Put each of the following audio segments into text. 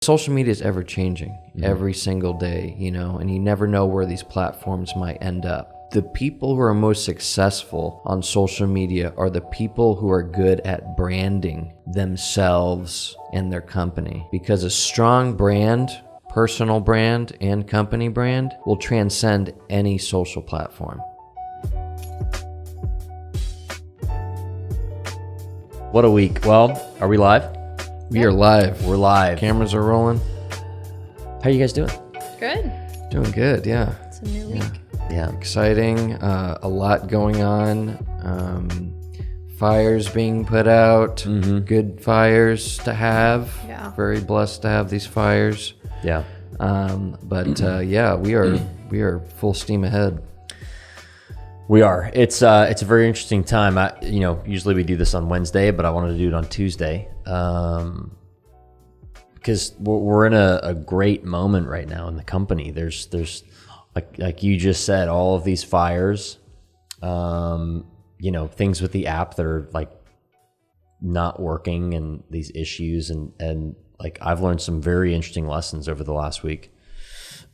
Social media is ever changing every single day, and you never know where these platforms might end up. The people who are most successful on social media are the people who are good at branding themselves and their company, because a strong brand, personal brand and company brand, will transcend any social platform. What a week. Well, are we live? We are live. We're live. Cameras are rolling. How are you guys doing? Good. Doing good, yeah. It's a new week. Yeah. Exciting. A lot going on. Fires being put out. Good fires to have. Yeah. Very blessed to have these fires. Yeah. Yeah, we are full steam ahead. We are. It's a very interesting time. Usually we do this on Wednesday, but I wanted to do it on Tuesday. Because we're in a great moment right now in the company. There's like you just said, all of these fires, things with the app that are like not working, and these issues, and like I've learned some very interesting lessons over the last week.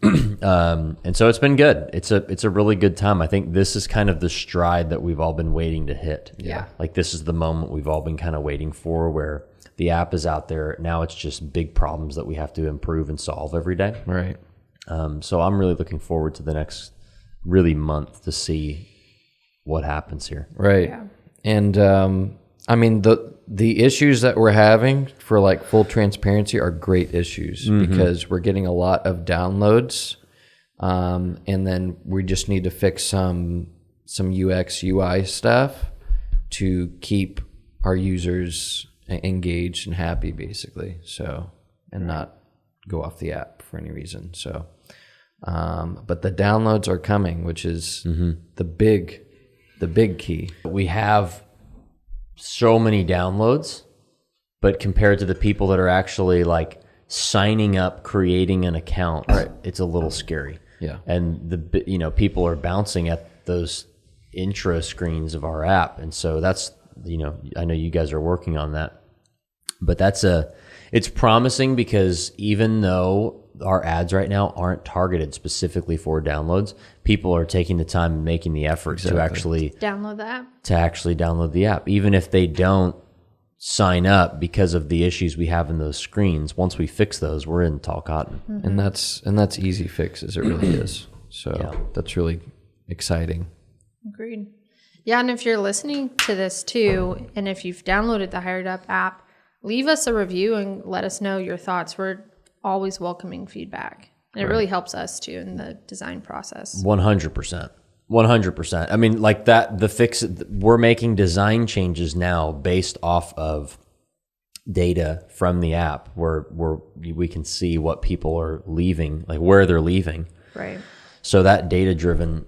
And so it's been good. It's a really good time. I think this is kind of the stride that we've all been waiting to hit. Yeah. Like this is the moment we've all been kind of waiting for, where the app is out there. Now it's just big problems that we have to improve and solve every day. Right. So I'm really looking forward to the next month to see what happens here. Right. Yeah. And the issues that we're having, for like full transparency, are great issues because we're getting a lot of downloads, and then we just need to fix some UX UI stuff to keep our users engaged and happy, basically. So, and not go off the app for any reason. So, but the downloads are coming, which is the big key. We have so many downloads, but compared to the people that are actually like signing up, creating an account, right, it's a little scary. Yeah. And people are bouncing at those intro screens of our app. And so that's, I know you guys are working on that, but it's promising, because even though our ads right now aren't targeted specifically for downloads, people are taking the time and making the effort to actually download the app. download the app, even if they don't sign up because of the issues we have in those screens. Once we fix those, we're in tall cotton. And that's easy fixes. It really is. So that's really exciting. Agreed. Yeah, and if you're listening to this too, and if you've downloaded the HiredUp app, leave us a review and let us know your thoughts. We're always welcoming feedback. And it really helps us too in the design process. 100%. 100%. I mean, like that, we're making design changes now based off of data from the app, where we can see what people are leaving, like where they're leaving. Right. So that data-driven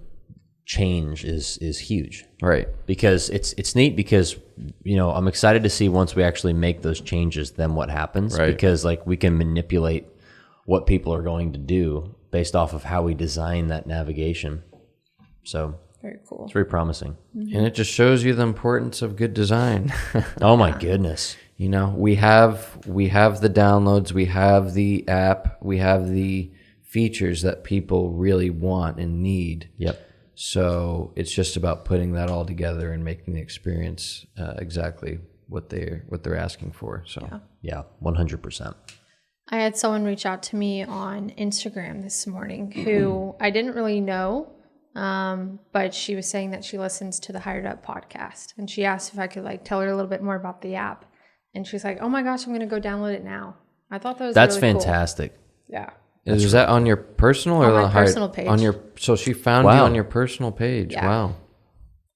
change is huge. Right. Because it's neat, because, I'm excited to see once we actually make those changes, then what happens. Right. Because like we can manipulate what people are going to do based off of how we design that navigation. So Very cool. it's very promising. And it just shows you the importance of good design. Oh my goodness. We have the downloads, we have the app, we have the features that people really want and need. Yep. So it's just about putting that all together and making the experience exactly what they're asking for. So Yeah, 100%. I had someone reach out to me on Instagram this morning who I didn't really know, but she was saying that she listens to the HiredUp podcast, and she asked if I could tell her a little bit more about the app. And she's like, "Oh my gosh, I'm going to go download it now." I thought that's really fantastic. Cool. Yeah. Is that on your personal or on the my personal page? So she found you on your personal page. Yeah. Wow.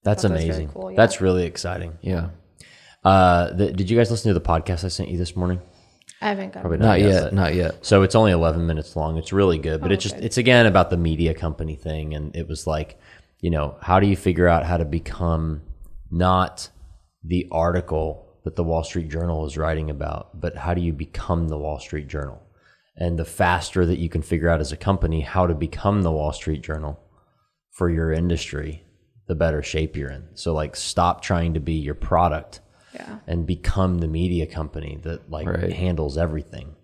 That's That was very amazing. cool, yeah. That's really exciting. Yeah. Did you guys listen to the podcast I sent you this morning? I haven't got Probably it. Not yet. So it's only 11 minutes long. It's really good, but okay. it's again about the media company thing. And it was like, how do you figure out how to become not the article that the Wall Street Journal is writing about, but how do you become the Wall Street Journal? And the faster that you can figure out as a company how to become the Wall Street Journal for your industry, the better shape you're in. So stop trying to be your product Yeah. and become the media company that handles everything.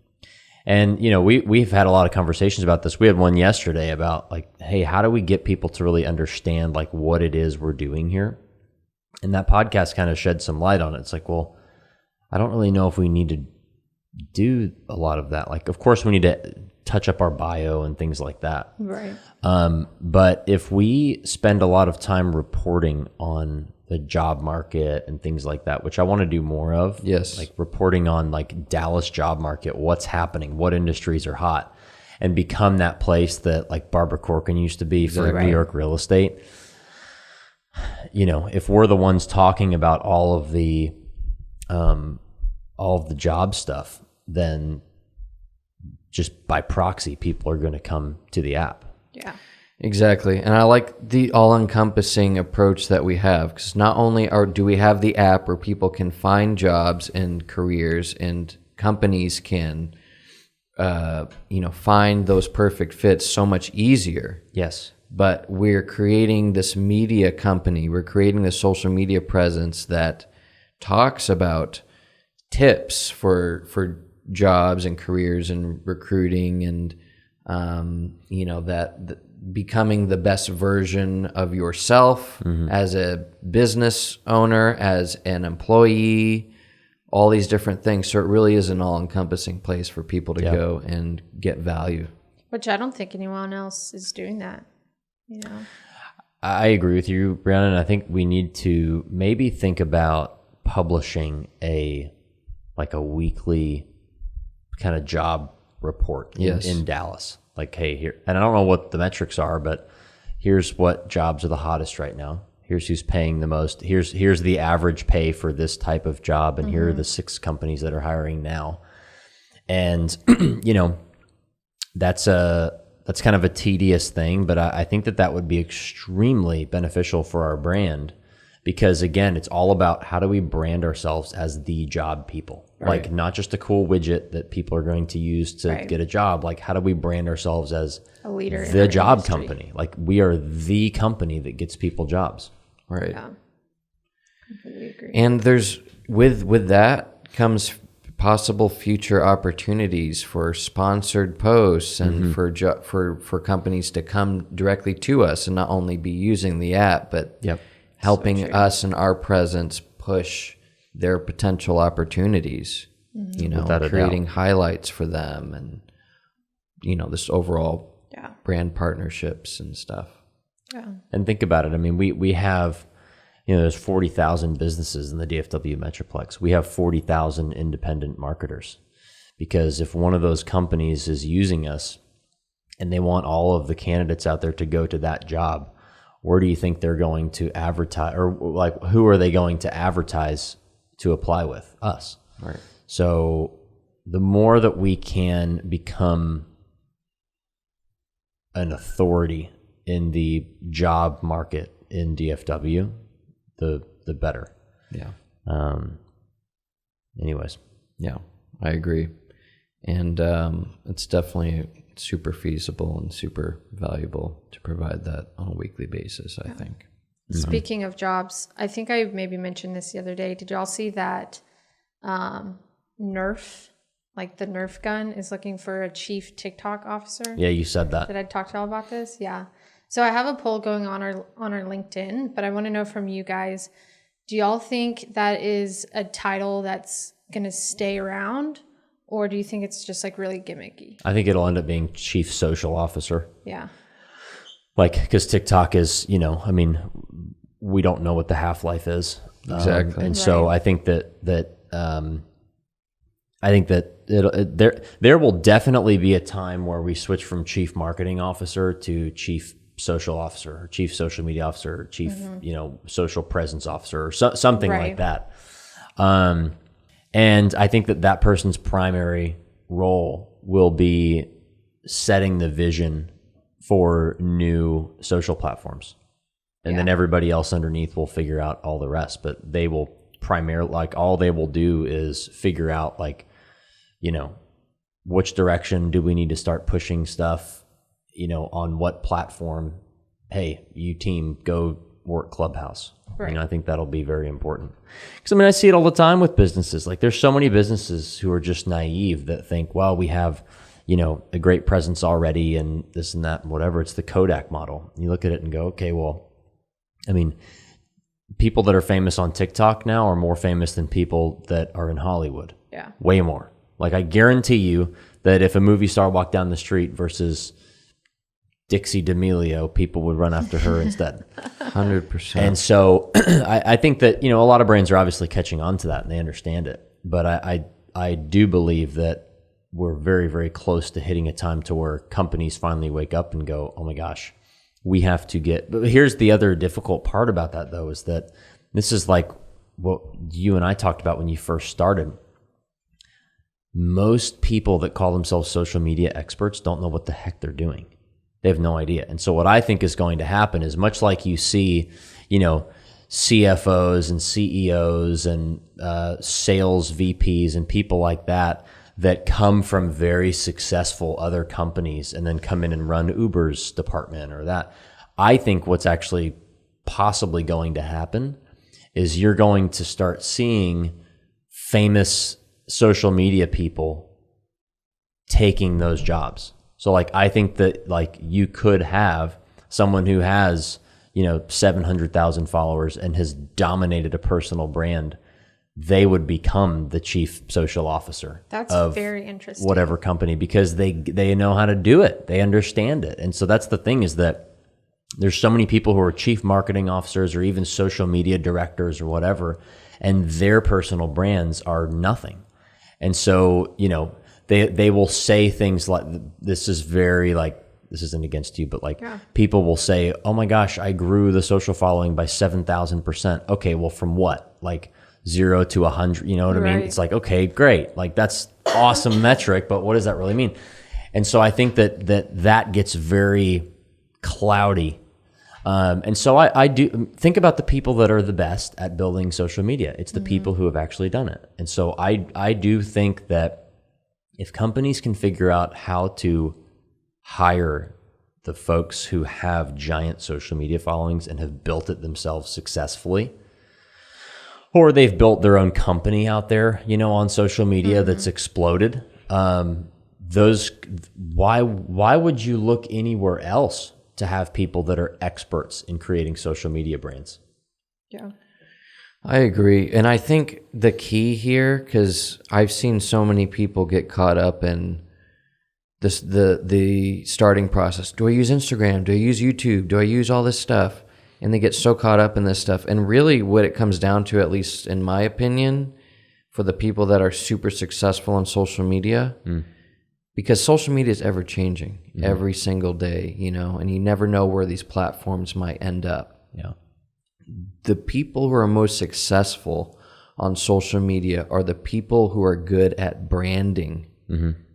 And, you know, we've had a lot of conversations about this. We had one yesterday about like, hey, how do we get people to really understand like what it is we're doing here? And that podcast kind of shed some light on it. It's like, well, I don't really know if we need to do a lot of that. Like, of course, we need to touch up our bio and things like that. Right. But if we spend a lot of time reporting on the job market and things like that, which I want to do more of. Yes. Like reporting on like Dallas job market, what's happening, what industries are hot, and become that place that like Barbara Corcoran used to be for New York real estate. You know, if we're the ones talking about all of the job stuff, then just by proxy, people are going to come to the app. Yeah. Exactly. And I like the all-encompassing approach that we have, because not only do we have the app where people can find jobs and careers, and companies can find those perfect fits so much easier. Yes. But we're creating this media company. We're creating this social media presence that talks about tips for jobs and careers and recruiting, and becoming the best version of yourself as a business owner, as an employee, all these different things. So it really is an all-encompassing place for people to go and get value. Which I don't think anyone else is doing that, you know. I agree with you, Brianna, and I think we need to maybe think about publishing a weekly kind of job report in Dallas. Like, hey, here, and I don't know what the metrics are, but here's what jobs are the hottest right now. Here's who's paying the most. Here's the average pay for this type of job, and here are the 6 companies that are hiring now. And that's kind of a tedious thing, but I think that would be extremely beneficial for our brand, because again, it's all about how do we brand ourselves as the job people. Right. Like, not just a cool widget that people are going to use to get a job. Like, how do we brand ourselves as a leader the job company? Like, we are the company that gets people jobs. Right. Yeah. Completely agree. And there's with that comes possible future opportunities for sponsored posts and for companies to come directly to us and not only be using the app, but helping us and our presence push their potential opportunities, creating highlights for them, and this overall brand partnerships and stuff. Yeah. And think about it. I mean, we have, there's 40,000 businesses in the DFW Metroplex. We have 40,000 independent marketers, because if one of those companies is using us and they want all of the candidates out there to go to that job, where do you think they're going to advertise, or like who are they going to advertise to apply with? Us. Right. So the more that we can become an authority in the job market in DFW, the better. Yeah. Anyways. Yeah, I agree. And it's definitely super feasible and super valuable to provide that on a weekly basis, I think. Speaking of jobs, I think I maybe mentioned this the other day. Did y'all see that Nerf, like the Nerf gun, is looking for a chief TikTok officer? Yeah, you said that. Did I talk to y'all about this? Yeah. So I have a poll going on our LinkedIn, but I want to know from you guys, do y'all think that is a title that's going to stay around, or do you think it's just like really gimmicky? I think it'll end up being chief social officer. Yeah. Like, because TikTok is, we don't know what the half-life is. Exactly. And so I think that there will definitely be a time where we switch from chief marketing officer to chief social officer, or chief social media officer, or chief, social presence officer, or something like that. And I think that person's primary role will be setting the vision for new social platforms. And then everybody else underneath will figure out all the rest. But they will primarily, all they will do is figure out, which direction do we need to start pushing stuff, on what platform. Hey, you team, go work Clubhouse. Right. I think that'll be very important. Because I see it all the time with businesses. Like there's so many businesses who are just naive that think, well, we have, a great presence already and this and that, and whatever. It's the Kodak model. You look at it and go, okay, well, people that are famous on TikTok now are more famous than people that are in Hollywood. Yeah. Way more. Like I guarantee you that if a movie star walked down the street versus Dixie D'Amelio, people would run after her instead. 100%. And so I think that, a lot of brands are obviously catching on to that and they understand it. But I do believe that we're very, very close to hitting a time to where companies finally wake up and go, oh my gosh, we have to get, but here's the other difficult part about that though, is that this is like what you and I talked about when you first started. Most people that call themselves social media experts don't know what the heck they're doing. They have no idea. And so what I think is going to happen is much like you see, CFOs and CEOs and sales VPs and people like that come from very successful other companies and then come in and run Uber's department or that. I think what's actually possibly going to happen is you're going to start seeing famous social media people taking those jobs. So I think that you could have someone who has, 700,000 followers and has dominated a personal brand. They would become the chief social officer. That's of very interesting. Whatever company, because they know how to do it. They understand it. And so that's the thing, is that there's so many people who are chief marketing officers or even social media directors or whatever, and their personal brands are nothing. And so, they will say things like, this is very this isn't against you, but people will say, oh my gosh, I grew the social following by 7,000%. Okay, well, from what? 0 to 100, you know what I mean? It's okay, great. That's awesome metric, but what does that really mean? And so I think that gets very cloudy. And so I do think about the people that are the best at building social media. It's the people who have actually done it. And so I do think that if companies can figure out how to hire the folks who have giant social media followings and have built it themselves successfully, or they've built their own company out there, on social media that's exploded, why would you look anywhere else to have people that are experts in creating social media brands? Yeah. I agree. And I think the key here, because I've seen so many people get caught up in this, the starting process. Do I use Instagram? Do I use YouTube? Do I use all this stuff? And they get so caught up in this stuff. And really what it comes down to, at least in my opinion, for the people that are super successful on social media, because social media is ever changing every single day, and you never know where these platforms might end up. Yeah. The people who are most successful on social media are the people who are good at branding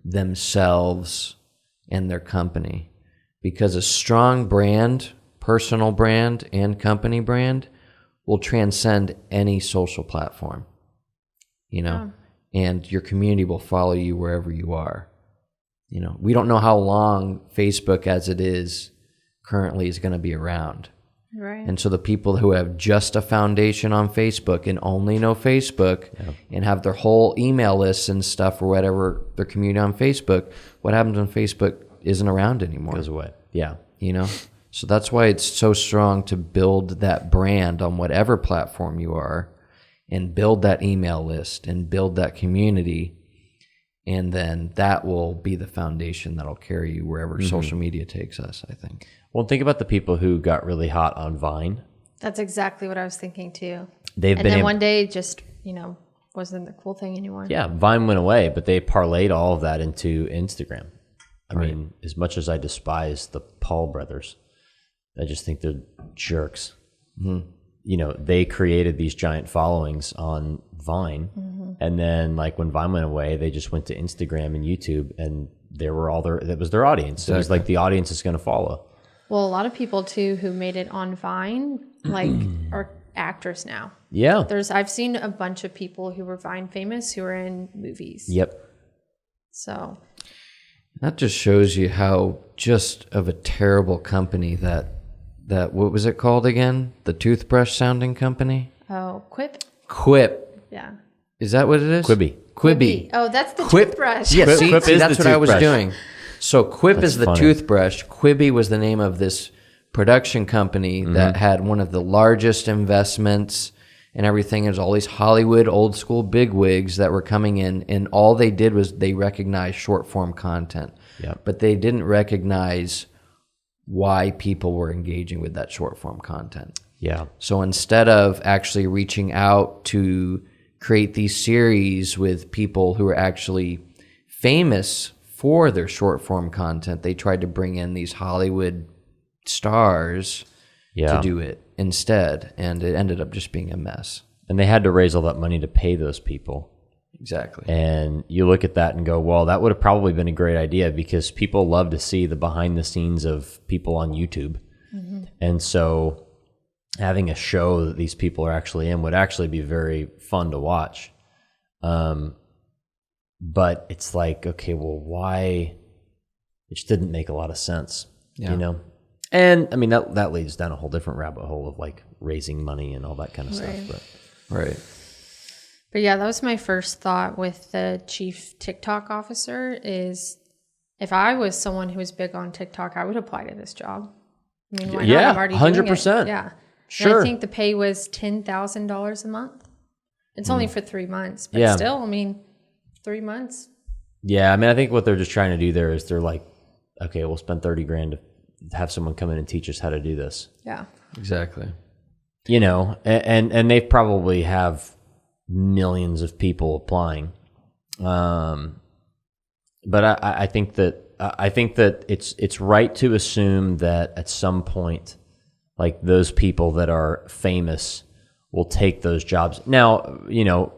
themselves and their company. Because a strong brand, personal brand and company brand, will transcend any social platform, and your community will follow you wherever you are. We don't know how long Facebook as it is currently is going to be around. Right. And so the people who have just a foundation on Facebook and only know Facebook and have their whole email lists and stuff or whatever, their community on Facebook, what happens when Facebook isn't around anymore? Goes away. Yeah. So that's why it's so strong to build that brand on whatever platform you are and build that email list and build that community. And then that will be the foundation that'll carry you wherever social media takes us, I think. Well, think about the people who got really hot on Vine. That's exactly what I was thinking too. One day it just, wasn't the cool thing anymore. Yeah, Vine went away, but they parlayed all of that into Instagram. I mean, as much as I despise the Paul brothers, I just think they're jerks. They created these giant followings on Vine, and then when Vine went away, they just went to Instagram and YouTube, and that was their audience. Exactly. It was like the audience is going to follow. Well, a lot of people too who made it on Vine are actors now. Yeah. I've seen a bunch of people who were Vine famous who are in movies. Yep. So that just shows you how just of a terrible company that what was it called again? The toothbrush sounding company? Oh, Quip. Yeah. Is that what it is? Quibi. Oh, that's the Quip. toothbrush. Yeah, Quip see, is that's the what I was toothbrush. doing. So Quip is the funny. toothbrush. Quibi was the name of this production company that had one of the largest investments and everything. There's all these Hollywood old school bigwigs that were coming in, and all they did was they recognized short form content. Yep. But they didn't recognize why people were engaging with that short form content. Yeah. So instead of actually reaching out to create these series with people who are actually famous for their short form content, they tried to bring in these Hollywood stars to do it instead, and it ended up just being a mess. And they had to raise all that money to pay those people. Exactly. And you look at that and go, well, that would have probably been a great idea because people love to see the behind the scenes of people on YouTube. And so having a show that these people are actually in would actually be very fun to watch. But it's like, okay, well, why? It just didn't make a lot of sense, you know? And I mean, that leads down a whole different rabbit hole of like raising money and all that kind of stuff. Right. But yeah, that was my first thought with the chief TikTok officer is if I was someone who was big on TikTok, I would apply to this job. I mean, why not? Yeah, I'm already doing 100%. it. Yeah. Sure. And I think the pay was $10,000 a month. It's only for 3 months, but still, I mean, 3 months. Yeah, I mean, I think what they're just trying to do there is they're like, okay, we'll spend $30,000 to have someone come in and teach us how to do this. Yeah. Exactly. You know, and they probably have millions of people applying. But I think that it's right to assume that at some point, like those people that are famous will take those jobs. Now, you know,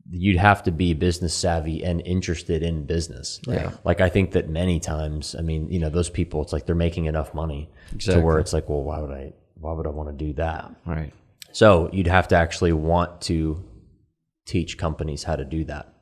you'd have to be business savvy and interested in business. Yeah. Like I think that many times, I mean, you know, those people, it's like they're making enough money Exactly. to where it's like, well, why would I want to do that? Right. So you'd have to actually want to teach companies how to do that.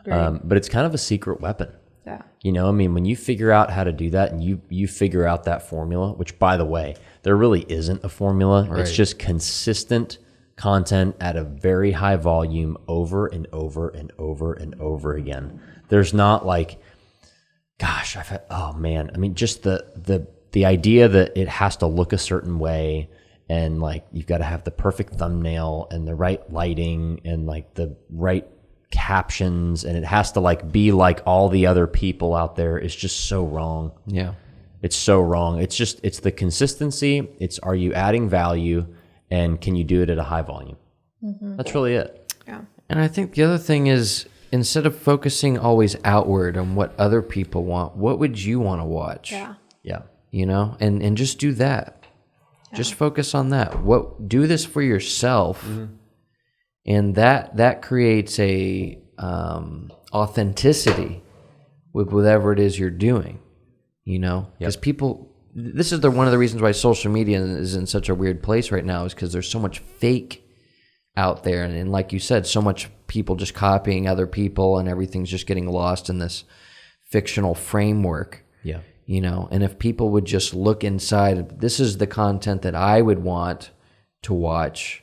But it's kind of a secret weapon. Yeah. You know, I mean, when you figure out how to do that and you figure out that formula, which by the way, there really isn't a formula. Right. It's just consistent content at a very high volume over and over and over and over again. There's not like, gosh, oh man. I mean, just the idea that it has to look a certain way and like you've got to have the perfect thumbnail and the right lighting and like the right captions and it has to like be like all the other people out there is just so wrong. Yeah. It's so wrong. It's the consistency. It's are you adding value and can you do it at a high volume? That's really it. Yeah. And I think the other thing is instead of focusing always outward on what other people want, what would you want to watch? Yeah. Yeah. You know, and just do that. Yeah. Just focus on that. Do this for yourself, and that creates a authenticity with whatever it is you're doing. You know, because people. This is one of the reasons why social media is in such a weird place right now is because there's so much fake out there. And like you said, so much people just copying other people and everything's just getting lost in this fictional framework. Yeah. You know, and if people would just look inside, this is the content that I would want to watch,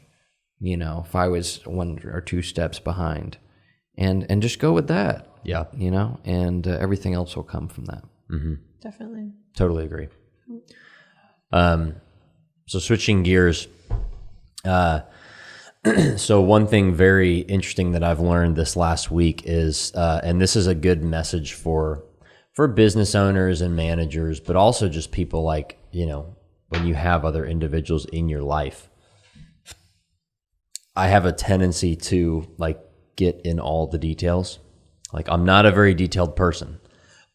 you know, if I was 1 or 2 steps behind and just go with that. Yeah. You know, and everything else will come from that. Mm-hmm. Definitely. Totally agree. So switching gears. So one thing very interesting that I've learned this last week is, and this is a good message for business owners and managers, but also just people like, you know, when you have other individuals in your life. I have a tendency to like get in all the details. Like I'm not a very detailed person,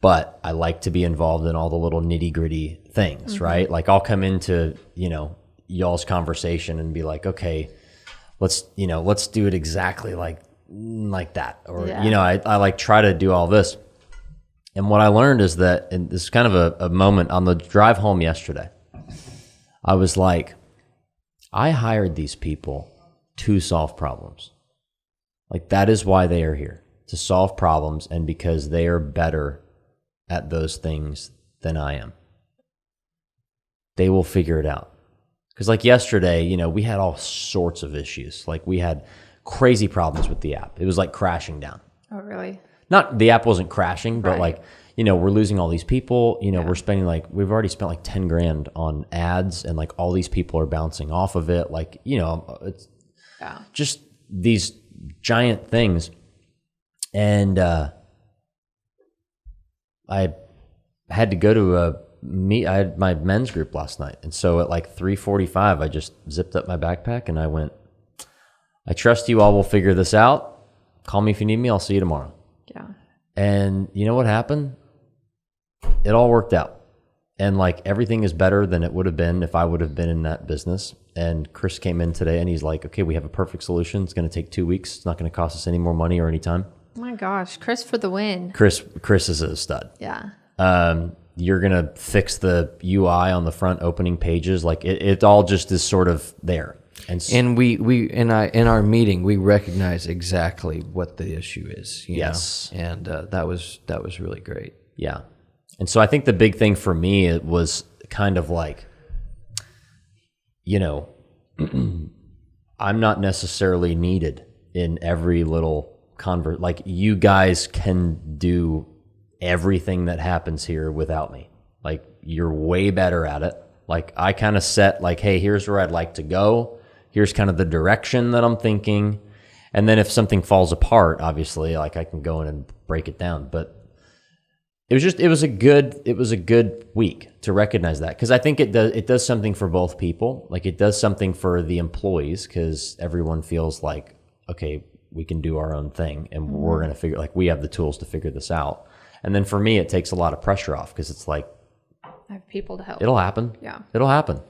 but I like to be involved in all the little nitty gritty things, right? Like I'll come into, you know, y'all's conversation and be like, okay, let's do it exactly like that. Or, you know, I like try to do all this. And what I learned is that, and this is kind of a moment on the drive home yesterday, I was like, I hired these people to solve problems. Like that is why they are here, to solve problems and because they are better at those things than I am. they will figure it out. Because like yesterday, you know, we had all sorts of issues. Like we had crazy problems with the app. It was like crashing down. Oh, really? Not the app wasn't crashing, but Right. like, you know, we're losing all these people. You know, we're spending like, we've already spent like 10 grand on ads, and like all these people are bouncing off of it. Like, you know, it's just these giant things. And I had to go to I had my men's group last night. And so at like 3:45, I just zipped up my backpack and I went, I trust you all will figure this out. Call me if you need me. I'll see you tomorrow. Yeah. And you know what happened? It all worked out. And like everything is better than it would have been if I would have been in that business. And Chris came in today and he's like, okay, we have a perfect solution. It's going to take 2 weeks. It's not going to cost us any more money or any time. Oh my gosh, Chris for the win. Chris is a stud. Yeah. You're going to fix the UI on the front opening pages. Like it all just is sort of there. And we in our meeting, we recognize exactly what the issue is. You know? And that was really great. Yeah. And so I think the big thing for me, it was kind of like, you know, I'm not necessarily needed in every little like you guys can do everything that happens here without me. Like you're way better at it. Like I kind of set like, hey, here's where I'd like to go. Here's kind of the direction that I'm thinking. And then if something falls apart, obviously, like I can go in and break it down. But it was a good week to recognize that. Cause I think it does something for both people. Like it does something for the employees, cause everyone feels like, okay, we can do our own thing and we're going to figure, like we have the tools to figure this out. And then for me, it takes a lot of pressure off because it's like, I have people to help. it'll happen. Yeah. It'll happen.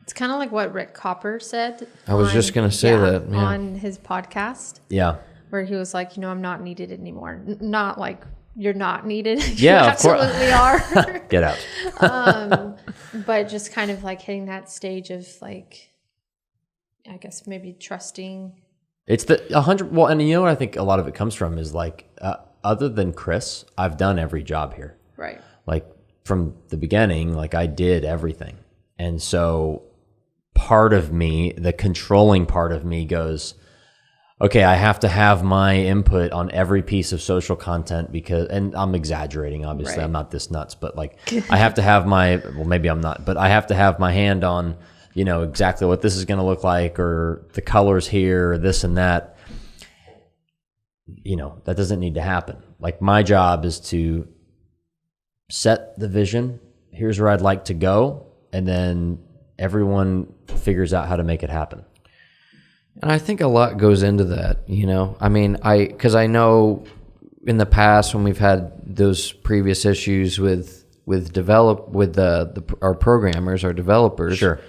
It's kind of like what Rick Copper said. I was just going to say that. Yeah. On his podcast. Yeah. Where he was like, you know, I'm not needed anymore. Not like you're not needed. Yeah, you of course. absolutely are. Get out. But just kind of like hitting that stage of like, I guess maybe trusting. It's the 100. Well, and you know what I think a lot of it comes from is like, other than Chris, I've done every job here. Right. Like from the beginning, like I did everything. And so part of me, the controlling part of me goes, okay, I have to have my input on every piece of social content because, and I'm exaggerating, obviously, Right. I'm not this nuts, but like I have to have well, maybe I'm not, but I have to have my hand on, you know, exactly what this is going to look like or the colors here, or this and that. You know, that doesn't need to happen. Like my job is to set the vision. Here's where I'd like to go. And then everyone figures out how to make it happen. And I think a lot goes into that, you know. I mean, because I know in the past when we've had those previous issues with our programmers, our developers. Sure.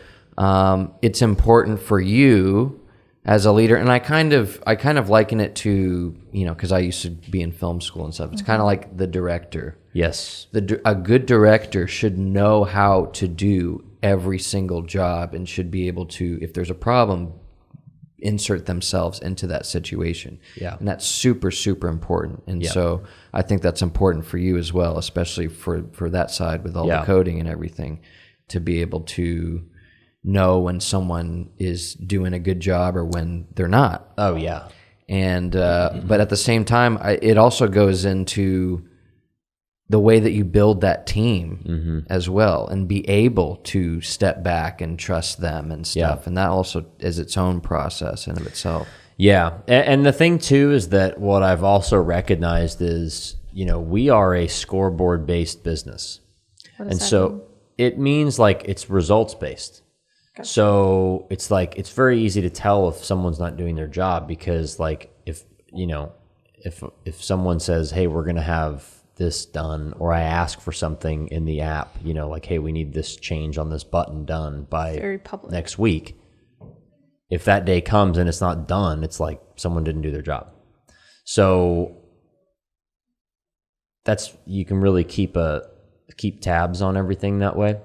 It's important for you as a leader, and I kind of liken it to, you know, because I used to be in film school and stuff. It's kind of like the director. Yes. A good director should know how to do every single job and should be able to, if there's a problem, insert themselves into that situation. Yeah. And that's super, super important. And so I think that's important for you as well, especially for that side with all the coding and everything, to be able to know when someone is doing a good job or when they're not. Oh, yeah. And but at the same time, it also goes into the way that you build that team as well, and be able to step back and trust them and stuff. And that also is its own process in of itself. Yeah. And the thing too is that what I've also recognized is, you know, we are a scoreboard based business. What does And that so mean? it means like it's results based. Gotcha. So it's like, it's very easy to tell if someone's not doing their job, because like if, you know, if someone says, hey, we're going to have this done, or I ask for something in the app, you know, like, hey, we need this change on this button done by Very public. next week. If that day comes and it's not done, it's like someone didn't do their job. So that's, you can really keep tabs on everything that way.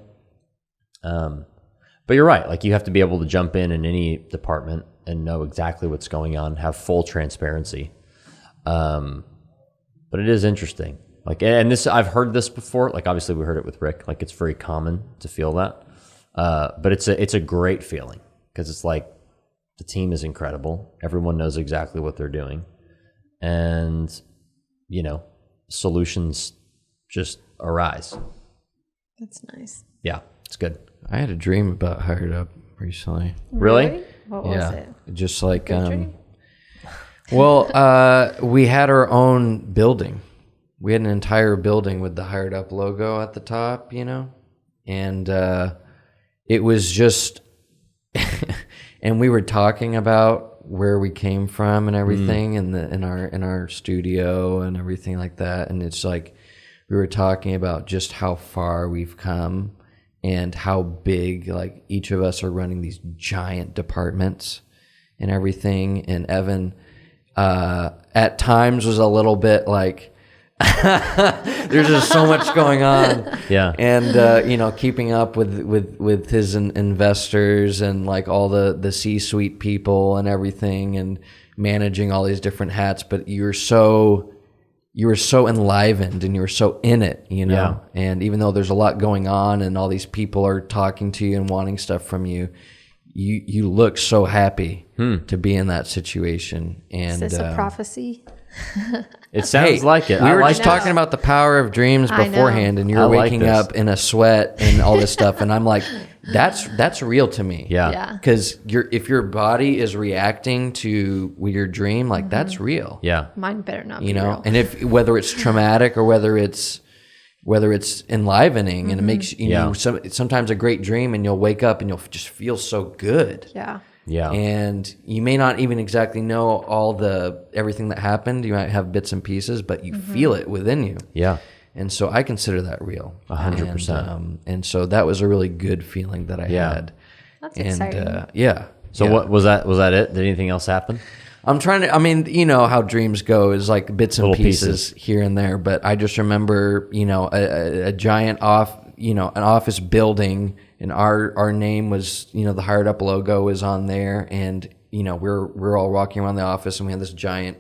But you're right. Like you have to be able to jump in any department and know exactly what's going on, have full transparency. But it is interesting. Like, and this, I've heard this before. Like obviously we heard it with Rick. Like it's very common to feel that. But it's a great feeling because it's like the team is incredible. Everyone knows exactly what they're doing. And, solutions just arise. That's nice. Yeah, it's good. I had a dream about HiredUp recently. Really? What was it? Just like, Good dream? we had our own building. We had an entire building with the HiredUp logo at the top, and it was just, and we were talking about where we came from and everything, and in our studio and everything like that, and it's like we were talking about just how far we've come and how big, like, each of us are running these giant departments and everything. And Evan at times was a little bit like, there's just so much going on. Yeah. And, keeping up with his investors and like all the C-suite people and everything, and managing all these different hats. But you were so enlivened and you were so in it, Yeah. And even though there's a lot going on and all these people are talking to you and wanting stuff from you, you look so happy to be in that situation. And Is this a prophecy? It sounds like it. We were like just talking about the power of dreams I know. beforehand, and I you're like waking this. up in a sweat and all this stuff, and I'm like, that's real to me. Yeah. Yeah. Because if your body is reacting to your dream, like that's real. Yeah. Mine better not be real. And whether it's traumatic or whether it's enlivening, and it makes sometimes a great dream, and you'll wake up and you'll just feel so good. Yeah. Yeah. And you may not even exactly know everything that happened. You might have bits and pieces, but you feel it within you. Yeah. And so I consider that real. 100%. And so that was a really good feeling that I had. That's And exciting. So what was that? Was that it? Did anything else happen? I'm trying to, you know how dreams go, is like bits and Little pieces here and there. But I just remember, a giant an office building, and our name was, the HiredUp logo was on there, and we're all walking around the office, and we had this giant,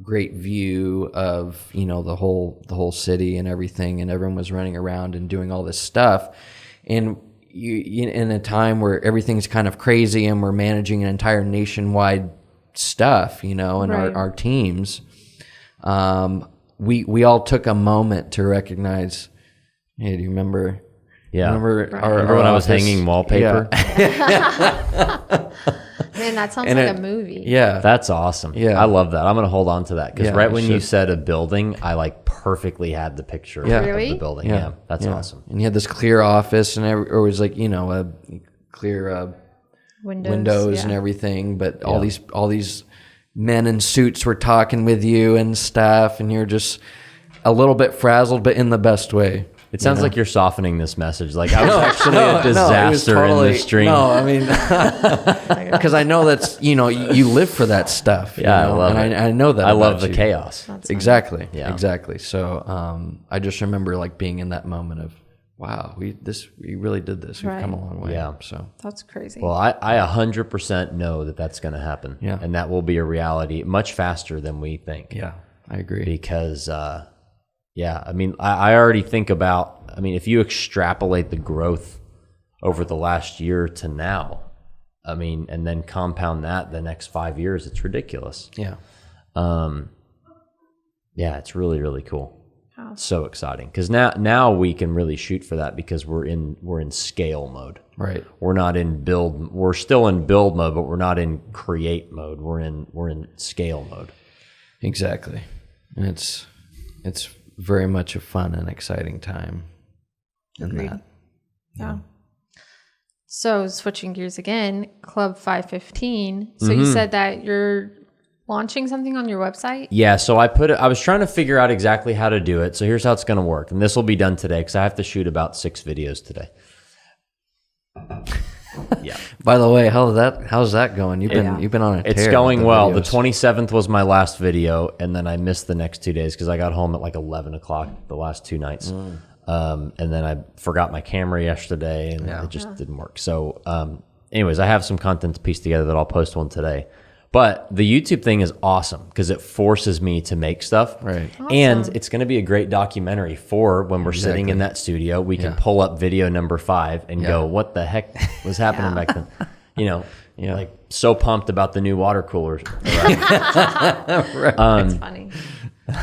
great view of the whole city and everything, and everyone was running around and doing all this stuff, and you in a time where everything's kind of crazy, and we're managing an entire nationwide stuff, and Right. our teams, we all took a moment to recognize, hey, do you remember? Yeah. Remember Remember when I was office? hanging wallpaper? Man, that sounds And like it- a movie. Yeah. That's awesome. Yeah. I love that. I'm going to hold on to that because Yeah, right I when you should. said a building, I perfectly had the picture Yeah. of Really? the building. Yeah. That's awesome. And you had this clear office, and it was like, a clear windows and everything, but all these men in suits were talking with you and stuff, and you're just a little bit frazzled, but in the best way. It sounds like you're softening this message. Like I was actually a disaster in this dream. No, I mean, because I know that's, you live for that stuff. Yeah, I love and it. I know that I love about the you. chaos. Exactly. Yeah. Exactly. So I just remember being in that moment of, wow, we really did this. We've come a long way. Yeah. So That's crazy. Well, I 100% know that that's going to happen. Yeah. And that will be a reality much faster than we think. yeah, I agree. Because, I mean, I already think about, if you extrapolate the growth over the last year to now, and then compound that the next 5 years, it's ridiculous. Yeah. It's really, really cool. Wow. So exciting. Because now we can really shoot for that because we're in scale mode. Right. We're not in build. We're still in build mode, but we're not in create mode. We're in scale mode. Exactly. And it's very much a fun and exciting time in Agreed. that. Yeah. So switching gears again, Club 515. So you said that you're launching something on your website? Yeah, so I was trying to figure out exactly how to do it. So here's how it's going to work. And this will be done today because I have to shoot about 6 videos today. Yeah. By the way, how's that going? You've been on a tear. It's with going the well. The videos. 27th was my last video, and then I missed the next 2 days because I got home at 11 o'clock the last 2 nights. And then I forgot my camera yesterday, and it just didn't work. So anyways, I have some content to piece together that I'll post one today. But the YouTube thing is awesome because it forces me to make stuff. Right. Awesome. And it's going to be a great documentary for when we're sitting in that studio. We can pull up video number 5 and go, what the heck was happening back then? You know, like so pumped about the new water coolers. It's funny.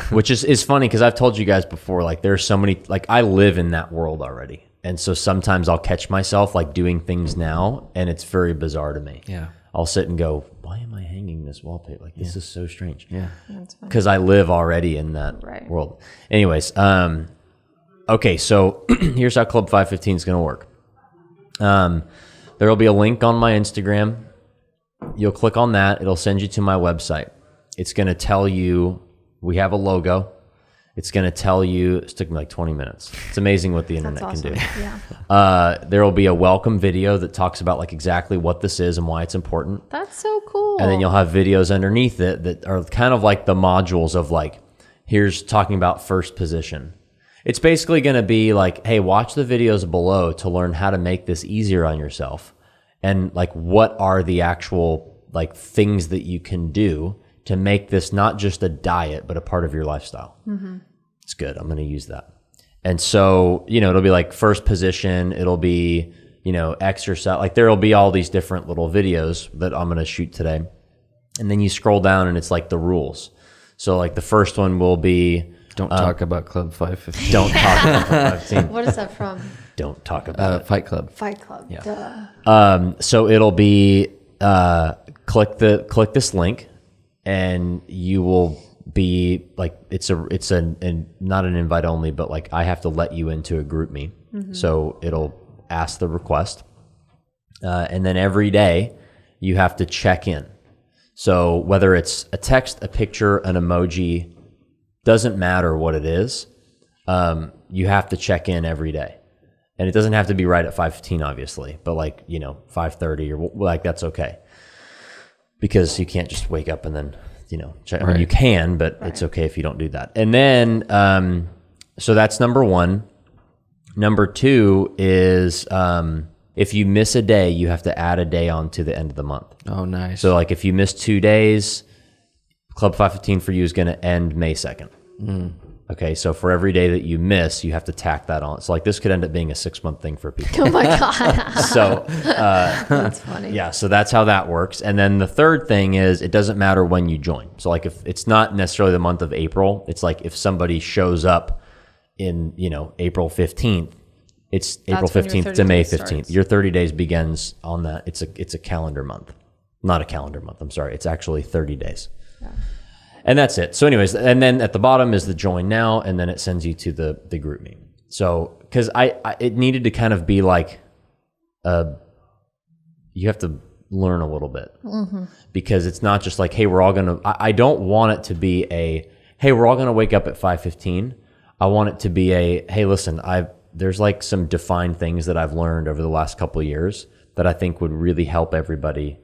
Which is funny because I've told you guys before, like there's so many, like I live in that world already. And so sometimes I'll catch myself like doing things now and it's very bizarre to me. Yeah. I'll sit and go, why am I hanging this wallpaper? Like this is so strange. Yeah. That's funny. Because I live already in that world. Anyways, okay, so here's how Club 515 is going to work. There will be a link on my Instagram. You'll click on that. It'll send you to my website. It's going to tell you we have a logo. It's going to tell you, it took me like 20 minutes. It's amazing what the internet That's can do. awesome. Yeah. There will be a welcome video that talks about like exactly what this is and why it's important. That's so cool. And then you'll have videos underneath it that are kind of like the modules of like, here's talking about first position. It's basically going to be like, hey, watch the videos below to learn how to make this easier on yourself. And like, what are the actual like things that you can do to make this not just a diet, but a part of your lifestyle. It's good. I'm going to use that. And so, you know, it'll be like first position. It'll be, you know, exercise. Like there'll be all these different little videos that I'm going to shoot today. And then you scroll down and it's like the rules. So like the first one will be, Don't talk about Club 515. don't talk about 515. What is that from? Don't talk about it. Fight Club. Fight Club. Yeah. Duh. So it'll be, click this link and you will be like, it's not an invite only, but like I have to let you into a group me. So it'll ask the request. And then every day you have to check in. So whether it's a text, a picture, an emoji, doesn't matter what it is. You have to check in every day. And it doesn't have to be right at 5:15, obviously, but like, you know, 5:30 or like, that's okay. Because you can't just wake up and then, you know, check. I mean, you can, but it's okay if you don't do that. And then, so that's number 1. Number 2 is, if you miss a day, you have to add a day on to the end of the month. Oh, nice. So like if you miss 2 days, Club 515 for you is going to end May 2nd. Okay, so for every day that you miss, you have to tack that on. So like this could end up being a 6-month thing for people. Oh my God. So That's funny. yeah, so that's how that works. And then the third thing is it doesn't matter when you join. So like if it's not necessarily the month of April, it's like if somebody shows up in, you know, April 15th, it's April That's when your 15th 30 to May days 15th. starts. Your 30 days begins on that. It's a calendar month. Not a calendar month, I'm sorry. It's actually 30 days. Yeah. And that's it. So anyways, and then at the bottom is the join now, and then it sends you to the group me. So, because it needed to kind of be like, you have to learn a little bit. Because it's not just like, hey, we're all going to, I don't want it to be a, hey, we're all going to wake up at 5:15. I want it to be a, hey, listen, there's like some defined things that I've learned over the last couple of years that I think would really help everybody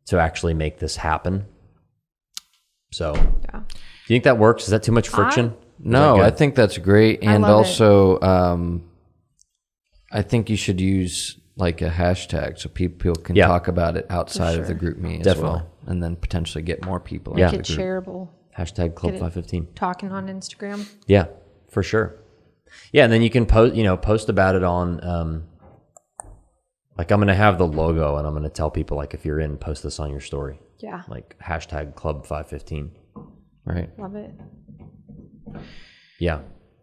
to actually make this happen. So, Yeah. do you think that works? Is that too much friction? No, I think that's great. And love it. also, I think you should use like a hashtag so people can talk about it outside of the group me as well. And then potentially get more people into Make the it group. shareable. Hashtag Club 515. Talking on Instagram. Yeah, for sure. Yeah, and then you can post about it on, like I'm going to have the logo and I'm going to tell people like if you're in, post this on your story. Yeah. Like hashtag Club 515. Right. Love it. Yeah.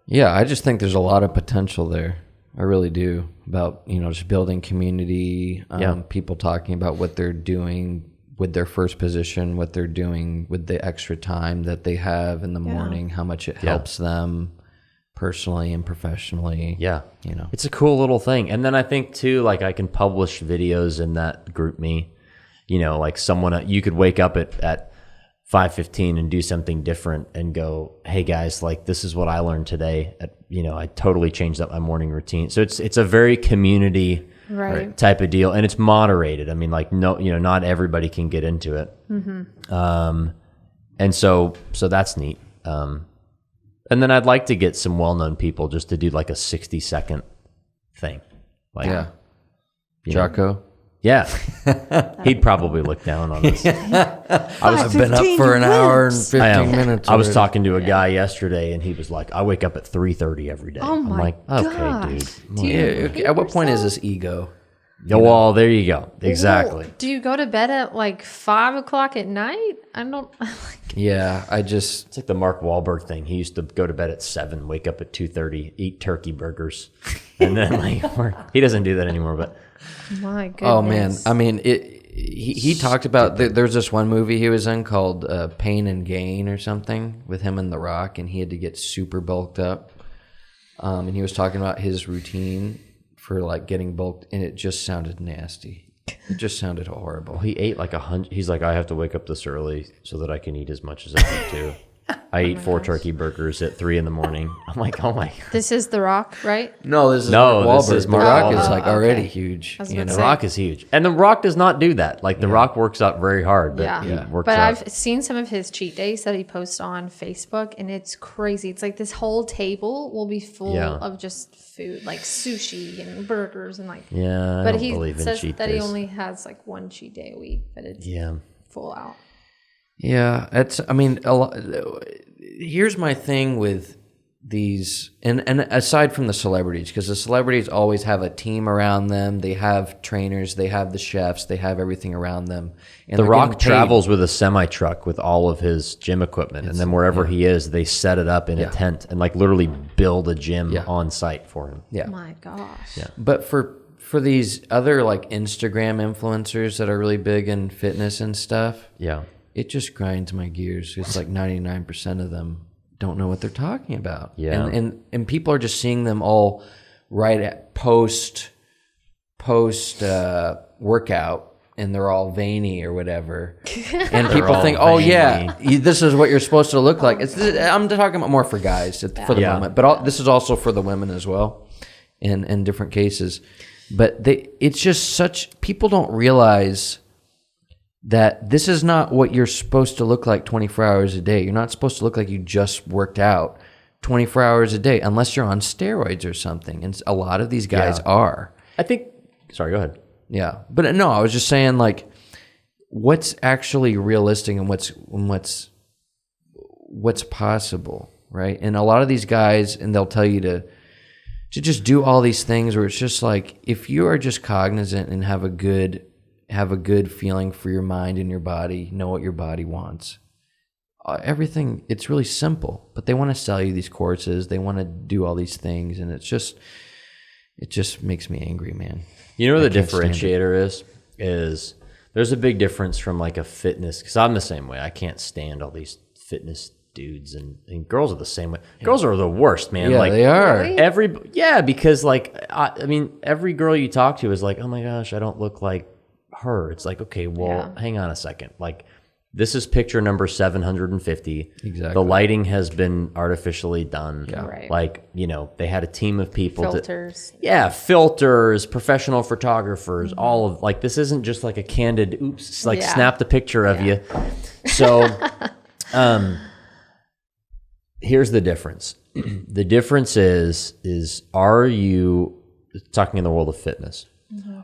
Yeah, I just think there's a lot of potential there. I really do, about, you know, just building community, people talking about what they're doing with their first position, what they're doing with the extra time that they have in the morning, how much it helps them personally and professionally. Yeah. You know, It's a cool little thing. And then I think too, like I can publish videos in that group me, you know, like someone, you could wake up at 5:15 and do something different and go, hey guys, like this is what I learned today. You know, I totally changed up my morning routine. So it's a very community type of deal, and it's moderated. I mean, like not everybody can get into it. And so that's neat. And then I'd like to get some well-known people just to do like a 60-second thing. Like, yeah. you know, Jocko. Yeah. He'd probably look down on us. I've been up for an hour and 15 minutes. I was talking to a guy yesterday, and he was like, I wake up at 3:30 every day. Oh I'm my like, okay, dude. At what point is this ego? Yeah, well, there you go. Exactly. Well, do you go to bed at like 5 o'clock at night? I don't. Yeah, It's like the Mark Wahlberg thing. He used to go to bed at 7, wake up at 2:30, eat turkey burgers, and then he doesn't do that anymore. But My goodness. Oh man, I mean, he talked about there's this one movie he was in called Pain and Gain or something with him and The Rock, and he had to get super bulked up, and he was talking about his routine for like getting bulked, and it just sounded nasty. It just sounded horrible. he ate like 100. He's like, I have to wake up this early so that I can eat as much as I need to. I eat 4 turkey burgers at 3 a.m. I'm like, oh my. This is The Rock, right? No, this is No, Mark this Wahlberg. is The Mark Rock is Wahlberg. like Oh, already okay. huge. I was You gonna know, The Rock is huge. And The Rock does not do that. Like, The Rock works out very hard, but he works But out. I've seen some of his cheat days that he posts on Facebook, and it's crazy. It's like this whole table will be full of just food, like sushi and burgers and like. Yeah, I But don't he believe in says cheat that days. he only has like 1 cheat day a week, but it's full out. Yeah, I mean, here's my thing with these, and aside from the celebrities, because the celebrities always have a team around them. They have trainers, they have the chefs, they have everything around them. And The they're Rock getting paid. travels with a semi-truck with all of his gym equipment, and then wherever he is, they set it up in a tent and like literally build a gym on site for him. Yeah, My gosh. Yeah. but for these other like Instagram influencers that are really big in fitness and stuff, Yeah. it just grinds my gears. It's like 99% of them don't know what they're talking about. Yeah. And people are just seeing them all right at post workout, and they're all veiny or whatever. And people all think, oh veiny. yeah, this is what you're supposed to look like. I'm talking about more for guys for the moment, but this is also for the women as well, in different cases. But it's just people don't realize that this is not what you're supposed to look like 24 hours a day. You're not supposed to look like you just worked out 24 hours a day, unless you're on steroids or something. And a lot of these guys are. I think, sorry, go ahead. Yeah. But no, I was just saying, like, what's actually realistic and what's possible, right? And a lot of these guys, and they'll tell you to just do all these things where it's just like, if you are just cognizant and have a good feeling for your mind and your body, know what your body wants, everything, it's really simple. But they want to sell you these courses, they want to do all these things, and it just makes me angry, man. You know what the can't stand differentiator is there's a big difference from like a fitness, because I'm the same way. I can't stand all these fitness dudes, and girls are the same way. Girls are the worst, man. Yeah, like, they are. Really? Because like, I mean, every girl you talk to is like, oh my gosh, I don't look like her. It's like, okay, well, hang on a second. Like, this is picture number 750. Exactly. The lighting has been artificially done. Yeah. Right. Like, they had a team of people. Filters. Filters, professional photographers, all of, like, this isn't just like a candid, snapped a picture of you. So, here's the difference. The difference is, are you, talking in the world of fitness,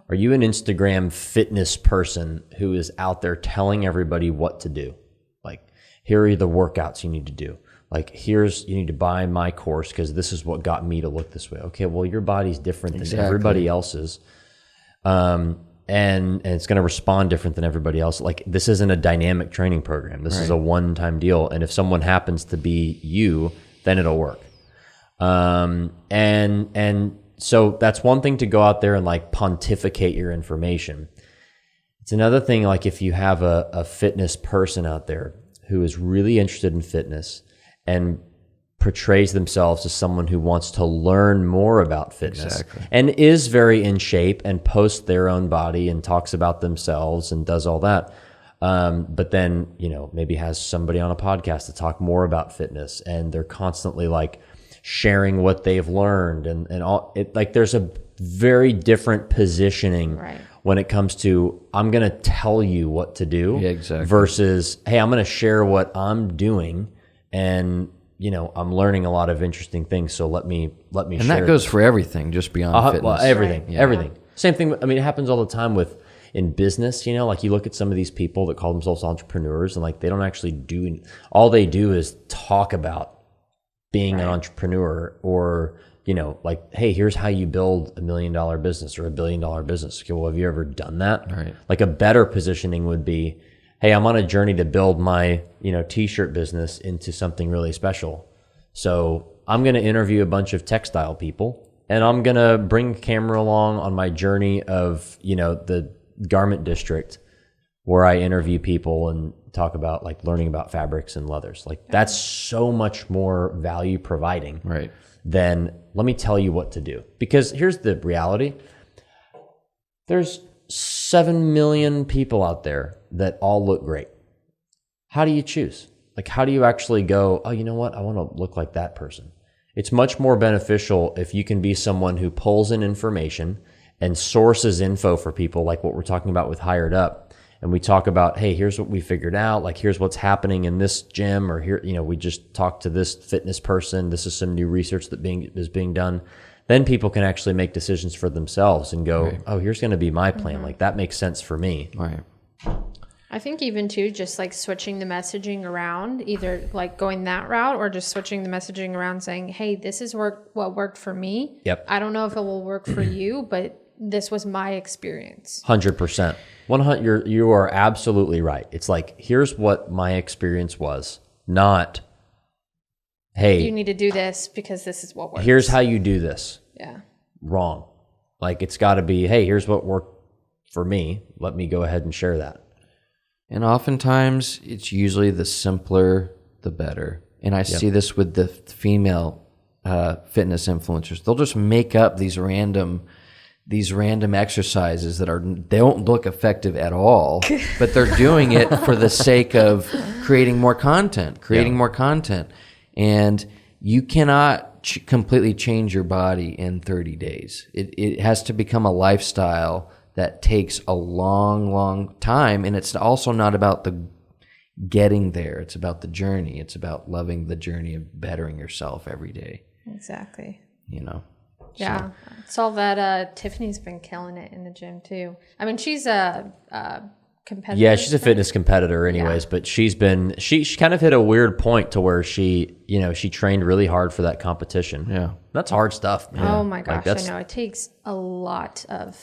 are you an Instagram fitness person who is out there telling everybody what to do? Like, here are the workouts you need to do. Like, you need to buy my course because this is what got me to look this way. Okay, well, your body's different than everybody else's. And it's going to respond different than everybody else. Like, this isn't a dynamic training program. This is a one-time deal. And if someone happens to be you, then it'll work. So that's one thing to go out there and like pontificate your information. It's another thing, like, if you have a fitness person out there who is really interested in fitness and portrays themselves as someone who wants to learn more about fitness and is very in shape and posts their own body and talks about themselves and does all that. But then, maybe has somebody on a podcast to talk more about fitness, and they're constantly like sharing what they've learned and all it, like, there's a very different positioning when it comes to, I'm going to tell you what to do versus, hey, I'm going to share what I'm doing, and I'm learning a lot of interesting things, so let me share. And that goes for everything, just beyond fitness. Well, everything. Same thing. I mean, it happens all the time with, in business, you know, like you look at some of these people that call themselves entrepreneurs and like they don't actually do, all they do is talk about being an entrepreneur, or, you know, like, hey, here's how you build $1 million business or $1 billion business. Okay, well, have you ever done that? Right. Like a better positioning would be, hey, I'm on a journey to build my, you know, t-shirt business into something really special. So I'm going to interview a bunch of textile people, and I'm going to bring a camera along on my journey of, you know, the garment district, where I interview people and talk about like learning about fabrics and leathers. Like that's so much more value providing than let me tell you what to do. Because here's the reality. There's 7 million people out there that all look great. How do you choose? Like, how do you actually go, oh, you know what? I want to look like that person. It's much more beneficial if you can be someone who pulls in information and sources info for people, like what we're talking about with HiredUp. And we talk about, hey, here's what we figured out. Like, here's what's happening in this gym, or here, you know, we just talked to this fitness person. This is some new research that is being done. Then people can actually make decisions for themselves and go, oh, here's going to be my plan. Like, that makes sense for me. Right. I think even too, just like switching the messaging around, either like going that route or just switching the messaging around saying, hey, this is what worked for me. Yep. I don't know if it will work for you, but this was my experience. 100%. You are absolutely right. It's like, here's what my experience was, not, hey, you need to do this because this is what works. Here's how you do this. Yeah. Wrong. Like, it's got to be, hey, here's what worked for me. Let me go ahead and share that. And oftentimes, it's usually the simpler, the better. And I see this with the female fitness influencers. They'll just make up these random exercises that they don't look effective at all, but they're doing it for the sake of creating more content. And you cannot completely change your body in 30 days. It has to become a lifestyle that takes a long, long time. And it's also not about the getting there. It's about the journey. It's about loving the journey of bettering yourself every day. Exactly. You know? Yeah. Saw that Tiffanys been killing it in the gym too. I mean, she's a competitor. Yeah, she's a fitness competitor anyways, but she kind of hit a weird point to where she trained really hard for that competition. Yeah. That's hard stuff, man. Oh my gosh, I know. It takes a lot of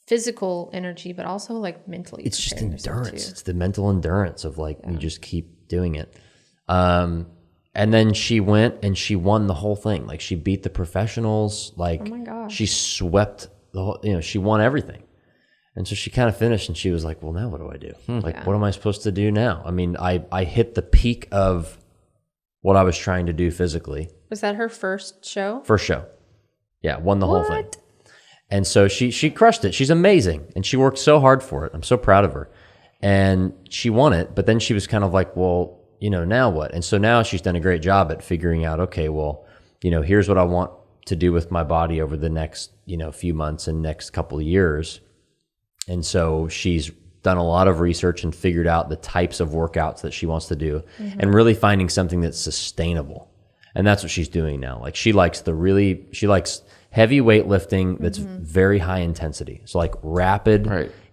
physical energy, but also like mentally. It's just endurance. It's the mental endurance of like, you just keep doing it. And then she went and she won the whole thing. Like, she beat the professionals. Like, oh my gosh, she swept the whole, she won everything. And so she kind of finished and she was like, well, now what do I do? Like, what am I supposed to do now? I mean, I hit the peak of what I was trying to do physically. Was that her first show? First show. Yeah, won the whole thing. And so she crushed it. She's amazing. And she worked so hard for it. I'm so proud of her. And she won it. But then she was kind of like, well, now what? And so now she's done a great job at figuring out, okay, well, here's what I want to do with my body over the next, few months and next couple of years. And so she's done a lot of research and figured out the types of workouts that she wants to do and really finding something that's sustainable. And that's what she's doing now. Like, she likes heavy weightlifting that's very high intensity. So like rapid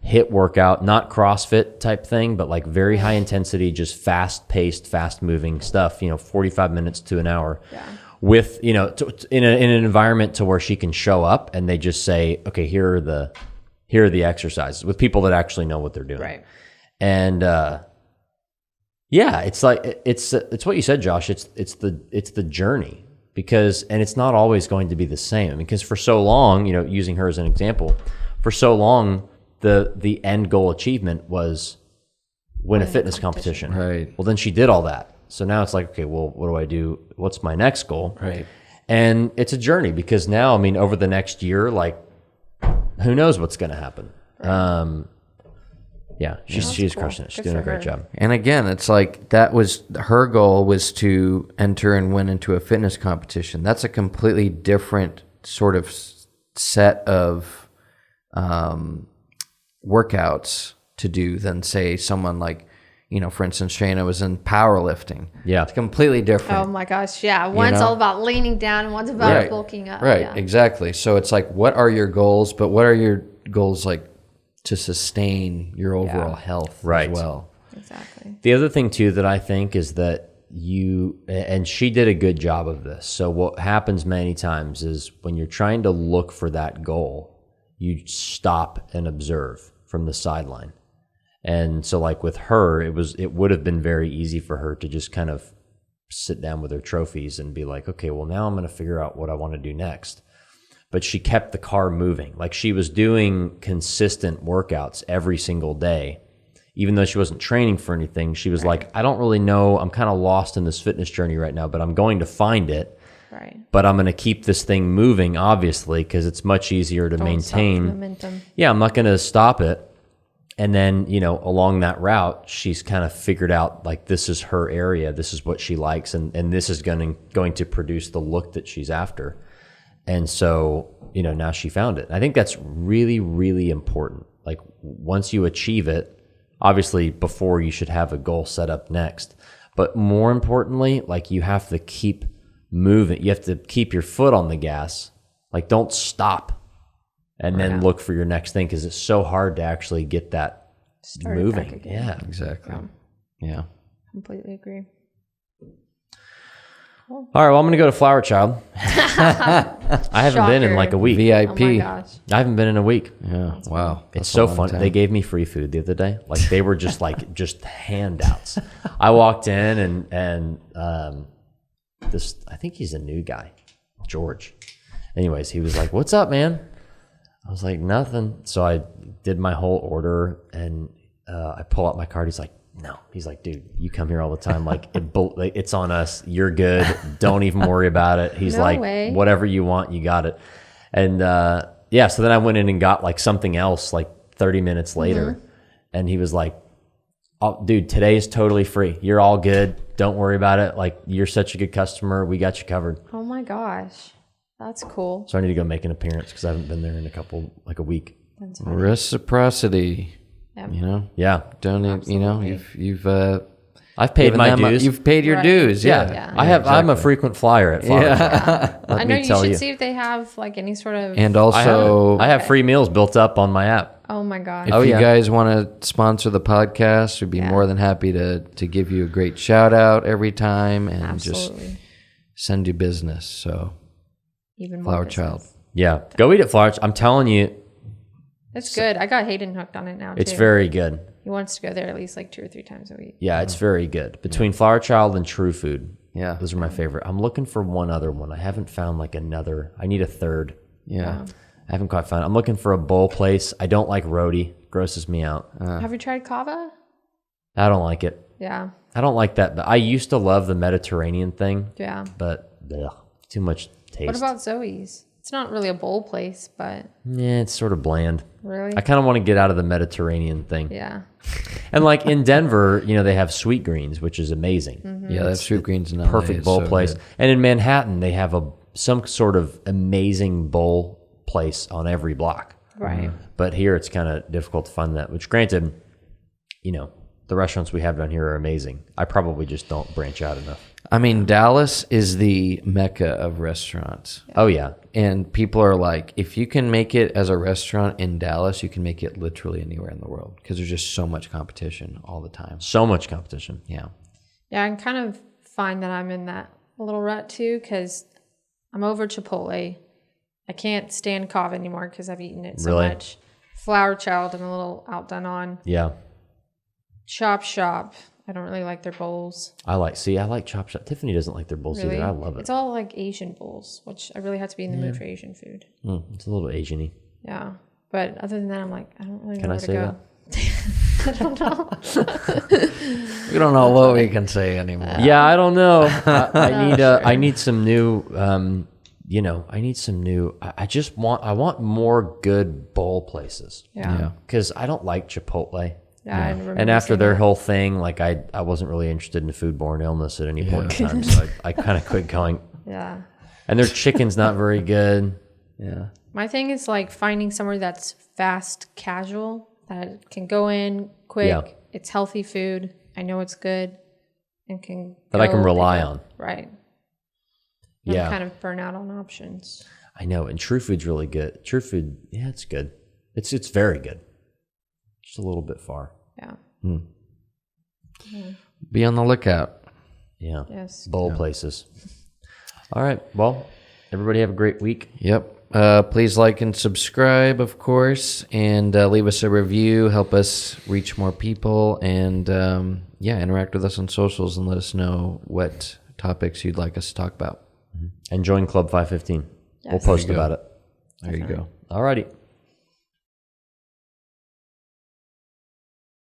HIIT workout, not CrossFit type thing, but like very high intensity, just fast paced, fast moving stuff, 45 minutes to an hour with, in an environment to where she can show up and they just say, okay, here are the exercises with people that actually know what they're doing. Right. And, it's like, it's what you said, Josh. It's the journey. And it's not always going to be the same. I mean, because for so long, using her as an example, for so long, the end goal achievement was win a fitness competition. Right. Well, then she did all that. So now it's like, okay, well, what do I do? What's my next goal? Right. And it's a journey because now, I mean, over the next year, like, who knows what's going to happen? Right. She's crushing it. She's doing a great job. And again, it's like that was her goal, was to enter and win into a fitness competition. That's a completely different sort of set of workouts to do than, say, someone like, for instance, Shayna was in powerlifting. Yeah. It's completely different. Oh my gosh. Yeah. One's all about leaning down and one's about bulking up. Right. Yeah. Exactly. So it's like, what are your goals? But what are your goals like to sustain your overall health Right. as well. Exactly. The other thing too that I think is that and she did a good job of this. So what happens many times is when you're trying to look for that goal, you stop and observe from the sideline. And so like with her, it would have been very easy for her to just kind of sit down with her trophies and be like, okay, well now I'm going to figure out what I want to do next. But she kept the car moving. Like she was doing consistent workouts every single day. Even though she wasn't training for anything, she was like, I don't really know. I'm kind of lost in this fitness journey right now, but I'm going to find it. Right. But I'm going to keep this thing moving, obviously, because it's much easier to Don't stop the maintain. momentum. Yeah, I'm not going to stop it. And then, along that route, she's kind of figured out like this is her area. This is what she likes. And this is going to produce the look that she's after. And so, now she found it. I think that's really, really important. Like once you achieve it, obviously before you should have a goal set up next. But more importantly, like you have to keep moving. You have to keep your foot on the gas. Like don't stop and then look for your next thing because it's so hard to actually get that Start it moving. back again. Yeah. Exactly. Yeah. Completely agree. All right, well, I'm going to go to Flower Child. I haven't been in Shocker. like a week. VIP. Oh my gosh. I haven't been in a week. Yeah. Wow. It's That's so a long fun. time. They gave me free food the other day. Like they were just like just handouts. I walked in and this I think he's a new guy, George. Anyways, he was like, "What's up, man?" I was like, "Nothing." So I did my whole order and I pull out my card. He's like, "No." He's like, "Dude, you come here all the time. Like it's on us. You're good. Don't even worry about it." He's No like, way. "Whatever you want, you got it." And so then I went in and got like something else like 30 minutes later. And he was like, "Oh, dude, today is totally free. You're all good. Don't worry about it. Like you're such a good customer. We got you covered." Oh my gosh. That's cool. So I need to go make an appearance because I haven't been there in a week. That's funny. Reciprocity. Yep. Yeah. You've I've paid given my them dues. You've paid your Right. dues. yeah. Yeah. I'm a frequent flyer at Flower Child. Let I me know you tell should you. see if they have like any sort of. And also, I have free meals built up on my app. Oh my gosh. if you guys want to sponsor the podcast, we'd be more than happy to give you a great shout out every time and just Absolutely. send you business. So, Even more Flower business. Child. Yeah. Go eat at Flower Child. I'm telling you, It's good. I got Hayden hooked on it now too. it's very good. He wants to go there at least like 2 or 3 times a week. Yeah, it's very good. Between Flower Child and True Food. Yeah. Those are my favorite. I'm looking for one other one. I haven't found like another. I need a third. Yeah. I haven't quite found. I'm looking for a bowl place. I don't like roti. Grosses me out. Have you tried kava? I don't like it. Yeah. I don't like that. But I used to love the Mediterranean thing, Yeah. but too much taste. What about Zoe's? It's not really a bowl place, but Yeah, it's sort of bland. really? I kind of want to get out of the Mediterranean thing. Yeah. And like in Denver, they have Sweet Greens, which is amazing. Mm-hmm. Yeah, that's Sweet Greens in LA. Perfect It's bowl so place. good. And in Manhattan, they have some sort of amazing bowl place on every block. Right. But here it's kind of difficult to find that, which granted, the restaurants we have down here are amazing. I probably just don't branch out enough. I mean, Dallas is the mecca of restaurants. Oh, yeah. And people are like, if you can make it as a restaurant in Dallas, you can make it literally anywhere in the world because there's just so much competition all the time. So much competition. Yeah. Yeah, I kind of find that I'm in that little rut too because I'm over Chipotle. I can't stand kava anymore because I've eaten it so Really? much. Flower Child, I'm a little outdone on. Yeah. Chop Shop, I don't really like their bowls. I like Chop Shop. Tiffany doesn't like their bowls Really? either. I love it. It's all like Asian bowls, which I really have to be in the mood for Asian food. It's a little Asian-y. Yeah. But other than that, I'm like, I don't really know Can I where to say go. I don't know. We don't know what we can say anymore. Yeah, I don't know. I need sure. I need some new I need some new I want more good bowl places. Yeah. Cuz I don't like Chipotle. Yeah, I remember And after seeing their that. whole thing, like I wasn't really interested in the foodborne illness at any point in time, so I kind of quit going. Yeah. And their chicken's not very good. Yeah. My thing is like finding somewhere that's fast casual, that can go in quick. Yeah. It's healthy food. I know it's good and can That I can go rely pick up. on. Right. Yeah. I'm kind of burnt out on options. I know, and True Food's really good. True Food, yeah, it's good. It's very good. just a little bit far. Yeah. Be on the lookout. Yeah. Yes. Bold places. All right. Well, everybody have a great week. Yep. Please like and subscribe, of course, and leave us a review. Help us reach more people, and interact with us on socials and let us know what topics you'd like us to talk about. And join Club 515. Yes. We'll post There you go. about it. There you go. All righty.